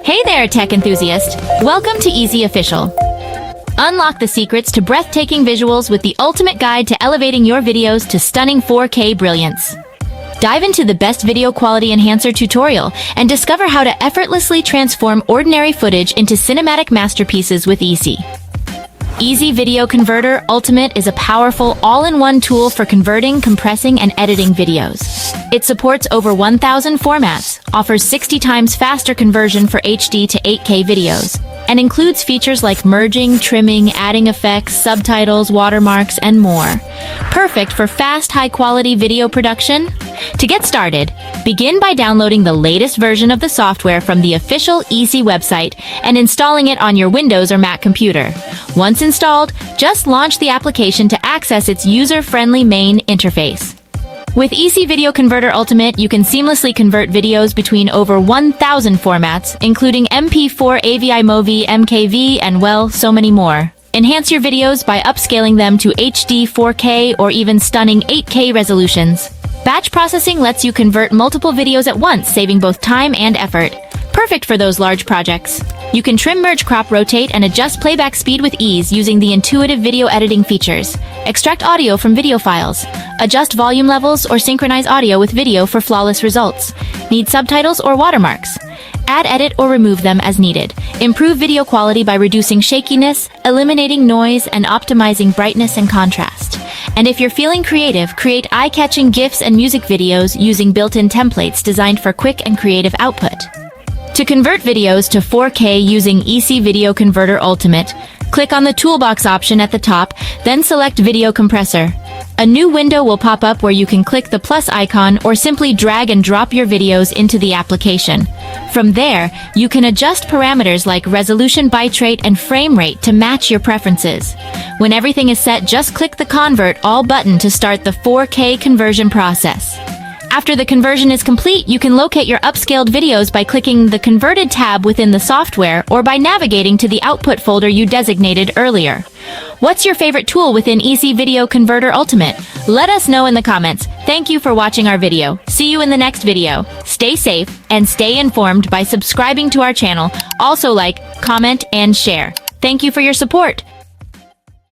Hey there, tech enthusiast! Welcome to Eassiy Official. Unlock the secrets to breathtaking visuals with the ultimate guide to elevating your videos to stunning 4K brilliance. Dive into the best video quality enhancer tutorial and discover how to effortlessly transform ordinary footage into cinematic masterpieces with Eassiy. Eassiy Video Converter Ultimate is a powerful all-in-one tool for converting, compressing, and editing videos. It supports over 1,000 formats, offers 60 times faster conversion for HD to 8K videos, and includes features like merging, trimming, adding effects, subtitles, watermarks, and more. Perfect for fast, high-quality video production. To get started, begin by downloading the latest version of the software from the official Eassiy website and installing it on your Windows or Mac computer. Once installed, just launch the application to access its user-friendly main interface. With Eassiy Video Converter Ultimate, you can seamlessly convert videos between over 1,000 formats, including MP4, AVI, MOV, MKV, and well, so many more. Enhance your videos by upscaling them to HD, 4K, or even stunning 8K resolutions. Batch processing lets you convert multiple videos at once, saving both time and effort. Perfect for those large projects. You can trim, merge, crop, rotate, and adjust playback speed with ease using the intuitive video editing features. Extract audio from video files. Adjust volume levels or synchronize audio with video for flawless results. Need subtitles or watermarks? Add, edit, or remove them as needed. Improve video quality by reducing shakiness, eliminating noise, and optimizing brightness and contrast. And if you're feeling creative, create eye-catching GIFs and music videos using built-in templates designed for quick and creative output. To convert videos to 4K using Eassiy Video Converter Ultimate, click on the toolbox option at the top, then select Video Compressor. A new window will pop up where you can click the plus icon or simply drag and drop your videos into the application. From there, you can adjust parameters like resolution, bitrate, and frame rate to match your preferences. When everything is set, just click the Convert All button to start the 4K conversion process. After the conversion is complete, you can locate your upscaled videos by clicking the Converted tab within the software or by navigating to the Output folder you designated earlier. What's your favorite tool within Eassiy Video Converter Ultimate? Let us know in the comments. Thank you for watching our video. See you in the next video. Stay safe and stay informed by subscribing to our channel. Also like, comment, and share. Thank you for your support.